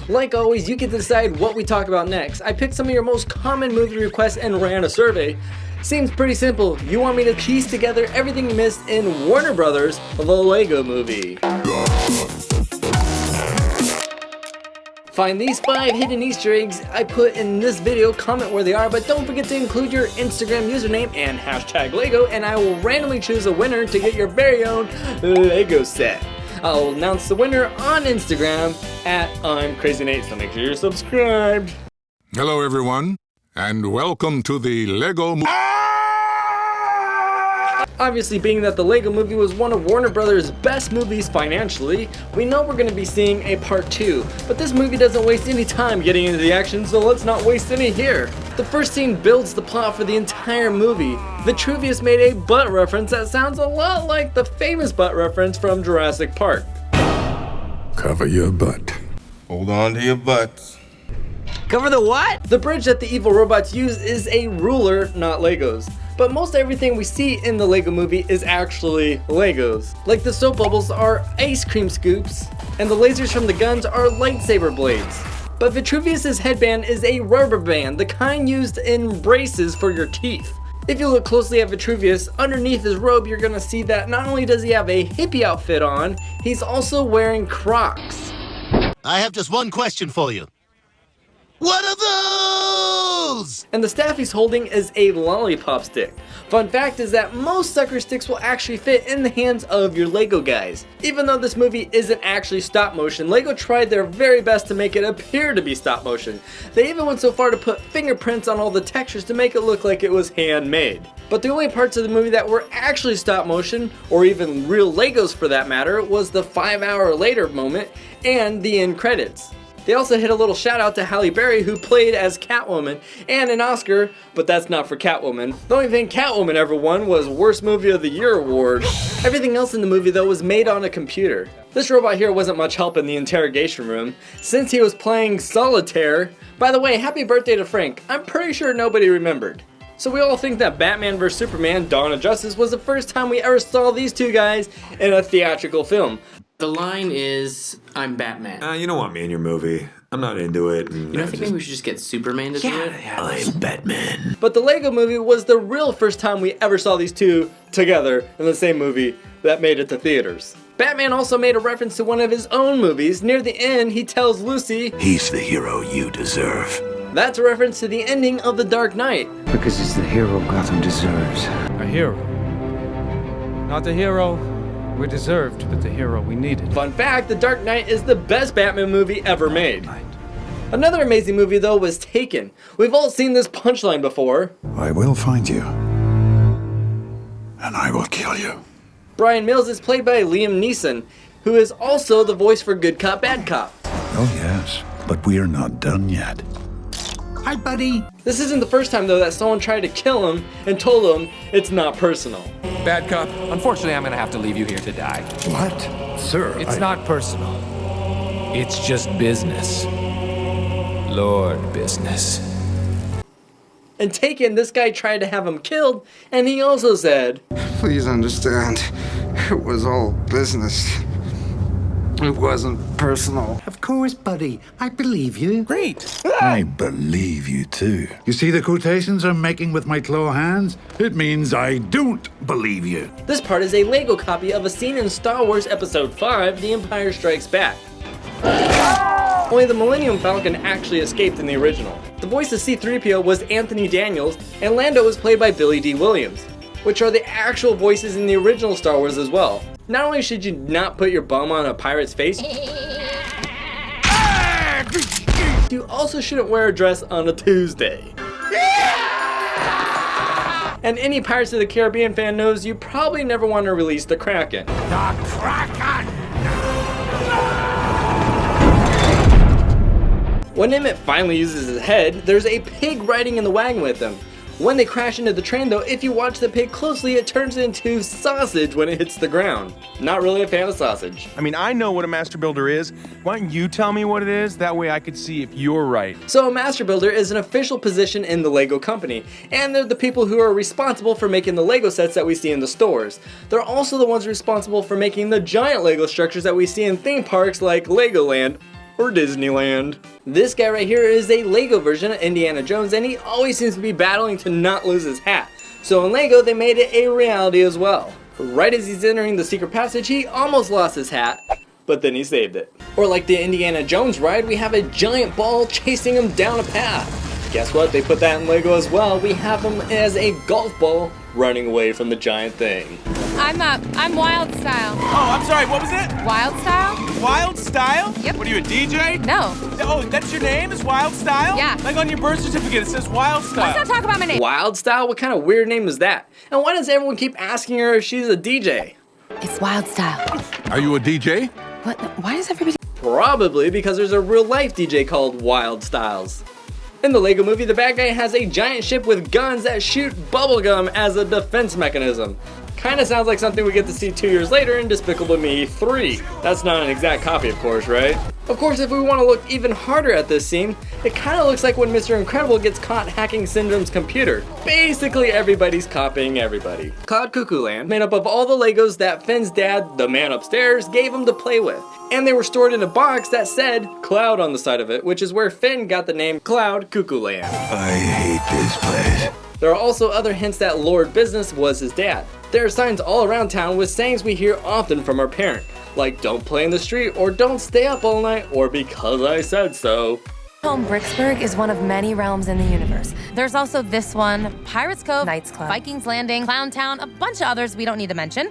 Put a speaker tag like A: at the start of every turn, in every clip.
A: Like always, you get to decide what we talk about next. I picked some of your most common movie requests and ran a survey. Seems pretty simple. You want me to piece together everything you missed in Warner Brothers, the Lego Movie. Find these 5 hidden Easter eggs I put in this video, comment where they are, but don't forget to include your Instagram username and hashtag Lego, and I will randomly choose a winner to get your very own Lego set. I'll announce the winner on Instagram at I'm Crazy Nate, so make sure you're subscribed.
B: Hello everyone, and welcome to the Lego
A: Obviously, being that the Lego Movie was one of Warner Brothers' best movies financially, we know we're going to be seeing a part 2, but this movie doesn't waste any time getting into the action, so let's not waste any here. The first scene builds the plot for the entire movie. Vitruvius made a butt reference that sounds a lot like the famous butt reference from Jurassic Park.
B: Cover your butt.
C: Hold on to your butts.
D: Cover the what?
A: The bridge that the evil robots use is a ruler, not Legos. But most everything we see in the Lego Movie is actually Legos. Like the soap bubbles are ice cream scoops, and the lasers from the guns are lightsaber blades. But Vitruvius' headband is a rubber band, the kind used in braces for your teeth. If you look closely at Vitruvius, underneath his robe you're gonna see that not only does he have a hippie outfit on, he's also wearing Crocs.
E: I have just one question for you. What are those?
A: And the staff he's holding is a lollipop stick. Fun fact is that most sucker sticks will actually fit in the hands of your Lego guys. Even though this movie isn't actually stop motion, Lego tried their very best to make it appear to be stop motion. They even went so far to put fingerprints on all the textures to make it look like it was handmade. But the only parts of the movie that were actually stop motion, or even real Legos for that matter, was the 5-hour later moment and the end credits. They also hit a little shout out to Halle Berry, who played as Catwoman, and an Oscar, but that's not for Catwoman. The only thing Catwoman ever won was Worst Movie of the Year award. Everything else in the movie though was made on a computer. This robot here wasn't much help in the interrogation room, since he was playing solitaire. By the way, happy birthday to Frank. I'm pretty sure nobody remembered. So we all think that Batman vs Superman: Dawn of Justice was the first time we ever saw these two guys in a theatrical film.
D: The line is, I'm Batman.
F: You don't want me in your movie. I'm not into it.
D: You don't think maybe we should just get Superman to do it?
E: I'm Batman.
A: But the Lego Movie was the real first time we ever saw these two together in the same movie that made it to theaters. Batman also made a reference to one of his own movies. Near the end, he tells Lucy,
E: He's the hero you deserve.
A: That's a reference to the ending of The Dark Knight.
G: Because he's the hero Gotham deserves.
H: A hero. Not the hero we deserved, but the hero we needed.
A: Fun fact, The Dark Knight is the best Batman movie ever made. Another amazing movie though was Taken. We've all seen this punchline before.
I: I will find you, and I will kill you.
A: Brian Mills is played by Liam Neeson, who is also the voice for Good Cop, Bad Cop.
I: Oh yes, but we're not done yet.
E: Hi, buddy.
A: This isn't the first time though that someone tried to kill him and told him it's not personal.
H: Bad cop, unfortunately I'm gonna have to leave you here to die.
I: What? Sir,
H: It's not personal. It's just business. Lord business.
A: In Taken, this guy tried to have him killed, and he also said,
J: Please understand, it was all business. It wasn't personal.
E: Of course, buddy. I believe you.
H: Great!
I: I believe you too. You see the quotations I'm making with my claw hands? It means I don't believe you.
A: This part is a Lego copy of a scene in Star Wars Episode 5, The Empire Strikes Back. Only the Millennium Falcon actually escaped in the original. The voice of C-3PO was Anthony Daniels, and Lando was played by Billy D. Williams, which are the actual voices in the original Star Wars as well. Not only should you not put your bum on a pirate's face, you also shouldn't wear a dress on a Tuesday. And any Pirates of the Caribbean fan knows you probably never want to release the Kraken.
E: The Kraken!
A: When Emmett finally uses his head, there's a pig riding in the wagon with him. When they crash into the train though, if you watch the pig closely, it turns into sausage when it hits the ground. Not really a fan of sausage.
C: I mean, I know what a master builder is. Why don't you tell me what it is? That way I could see if you're right.
A: So a master builder is an official position in the Lego company, and they're the people who are responsible for making the Lego sets that we see in the stores. They're also the ones responsible for making the giant Lego structures that we see in theme parks like Legoland, or Disneyland. This guy right here is a Lego version of Indiana Jones, and he always seems to be battling to not lose his hat. So in Lego, they made it a reality as well. Right as he's entering the secret passage, he almost lost his hat, but then he saved it. Or like the Indiana Jones ride, we have a giant ball chasing him down a path. Guess what? They put that in Lego as well. We have him as a golf ball running away from the giant thing.
K: I'm Wild Style.
C: Oh, I'm sorry, what was it?
K: Wild Style?
C: Wild Style?
K: Yep.
C: What are you, a DJ?
K: No.
C: Oh, that's your name, is Wild Style?
K: Yeah.
C: Like on your birth certificate, it says Wild Style.
K: Let's not talk about my name.
A: Wild Style? What kind of weird name is that? And why does everyone keep asking her if she's a DJ?
K: It's Wild Style.
B: Are you a DJ?
K: What? Why does everybody...
A: Probably because there's a real life DJ called Wild Styles. In the Lego movie, the bad guy has a giant ship with guns that shoot bubblegum as a defense mechanism. Kinda sounds like something we get to see 2 years later in Despicable Me 3. That's not an exact copy, of course, right? Of course, if we want to look even harder at this scene, it kinda looks like when Mr. Incredible gets caught hacking Syndrome's computer. Basically, everybody's copying everybody. Cloud Cuckoo Land, made up of all the Legos that Finn's dad, the man upstairs, gave him to play with. And they were stored in a box that said Cloud on the side of it, which is where Finn got the name Cloud Cuckoo Land.
I: I hate this place.
A: There are also other hints that Lord Business was his dad. There are signs all around town with sayings we hear often from our parent, like don't play in the street, or don't stay up all night, or because I said so.
K: Home Bricksburg is one of many realms in the universe. There's also this one, Pirates Cove, Knights Club, Vikings Landing, Clown Town, a bunch of others we don't need to mention.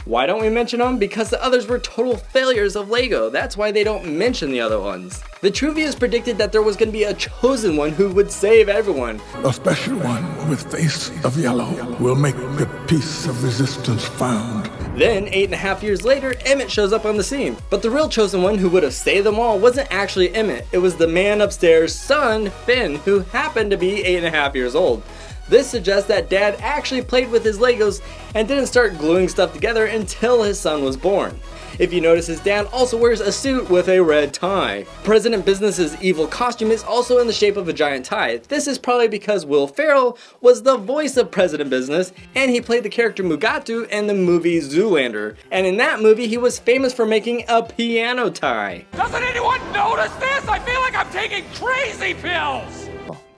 A: Why don't we mention them? Because the others were total failures of Lego. That's why they don't mention the other ones. The Truvias predicted that there was going to be a chosen one who would save everyone.
B: A special one with face of yellow will make the piece of resistance found.
A: Then, 8.5 years later, Emmett shows up on the scene. But the real chosen one who would have saved them all wasn't actually Emmett. It was the man upstairs' son, Finn, who happened to be 8.5 years old. This suggests that Dad actually played with his Legos and didn't start gluing stuff together until his son was born. If you notice, his dad also wears a suit with a red tie. President Business's evil costume is also in the shape of a giant tie. This is probably because Will Ferrell was the voice of President Business, and he played the character Mugatu in the movie Zoolander. And in that movie, he was famous for making a piano tie.
C: Doesn't anyone notice this? I feel like I'm taking crazy pills!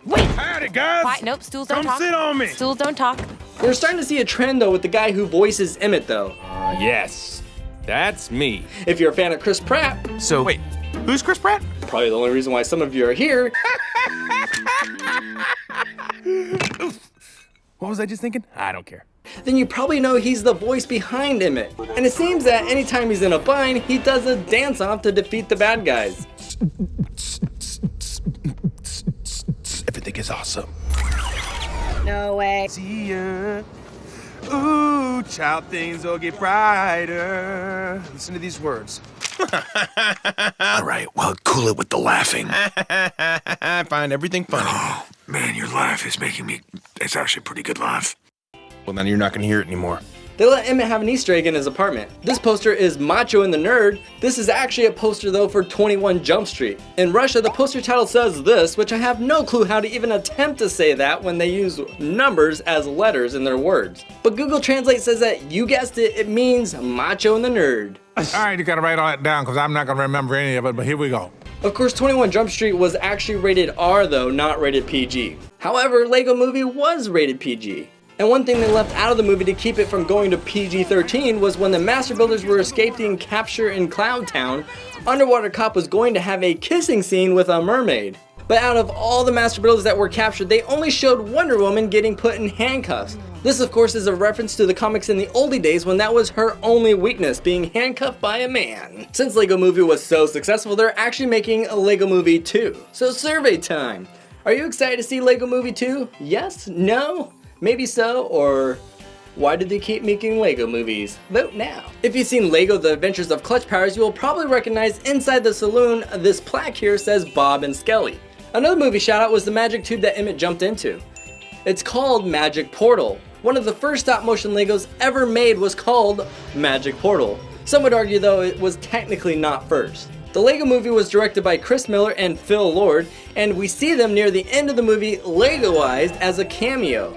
K: Wait!
C: Howdy, guys!
K: Quiet, nope, stools don't
C: Come
K: talk.
C: sit on me!
K: Stools don't talk.
A: We're starting to see a trend though with the guy who voices Emmett though.
C: Yes, that's me.
A: If you're a fan of Chris Pratt,
C: So, wait, who's Chris Pratt?
A: probably the only reason why some of you are here,
C: What was I just thinking? I don't care.
A: then you probably know he's the voice behind Emmett. And it seems that anytime he's in a bind, he does a dance-off to defeat the bad guys.
C: Everything is awesome.
K: No way.
C: See ya. Ooh, child, things will get brighter. Listen to these words.
I: All right, well, cool it with the laughing.
C: I find everything funny.
I: Oh, man, your laugh is making me... It's actually a pretty good laugh.
C: Well, then you're not gonna hear it anymore.
A: They let Emmett have an Easter egg in his apartment. This poster is Macho and the Nerd. This is actually a poster though for 21 Jump Street. In Russia, the poster title says this, which I have no clue how to even attempt to say that when they use numbers as letters in their words. But Google Translate says that, you guessed it, it means Macho and the Nerd.
B: All right, you gotta write all that down because I'm not gonna remember any of it, but here we go.
A: Of course, 21 Jump Street was actually rated R though, not rated PG. However, Lego Movie was rated PG. And one thing they left out of the movie to keep it from going to PG-13 was when the Master Builders were escaping capture in Cloud Town, Underwater Cop was going to have a kissing scene with a mermaid. But out of all the Master Builders that were captured, they only showed Wonder Woman getting put in handcuffs. This of course is a reference to the comics in the oldie days when that was her only weakness, being handcuffed by a man. Since Lego Movie was so successful, they're actually making a Lego Movie 2. So survey time. Are you excited to see Lego Movie 2? Yes? No? Maybe so? Or why did they keep making Lego movies? Vote now. If you've seen Lego The Adventures of Clutch Powers, you will probably recognize inside the saloon, this plaque here says Bob and Skelly. Another movie shout out was the magic tube that Emmett jumped into. It's called Magic Portal. One of the first stop motion Legos ever made was called Magic Portal. Some would argue though it was technically not first. The Lego Movie was directed by Chris Miller and Phil Lord, and we see them near the end of the movie Legoized as a cameo.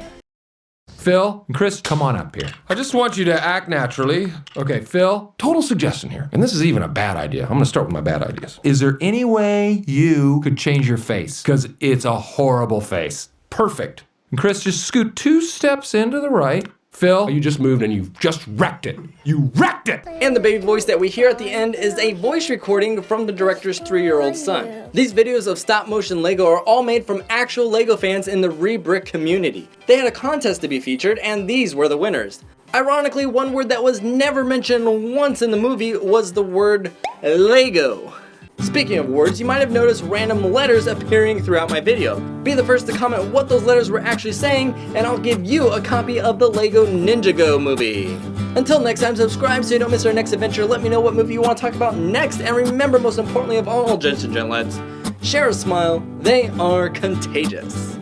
L: Phil and Chris, come on up here. I just want you to act naturally. Okay, Phil, total suggestion here. And this is even a bad idea. I'm gonna start with my bad ideas. Is there any way you could change your face? Because it's a horrible face. Perfect. And Chris, just scoot 2 steps into the right. Phil, you just moved and you just wrecked it. You wrecked it!
A: And the baby voice that we hear at the end is a voice recording from the director's 3-year-old son. These videos of stop motion Lego are all made from actual Lego fans in the Rebrick community. They had a contest to be featured and these were the winners. Ironically, one word that was never mentioned once in the movie was the word Lego. Speaking of words, you might have noticed random letters appearing throughout my video. Be the first to comment what those letters were actually saying, and I'll give you a copy of the Lego Ninjago movie. Until next time, subscribe so you don't miss our next adventure. Let me know what movie you want to talk about next, and remember, most importantly of all, gents and gentlets, share a smile. They are contagious.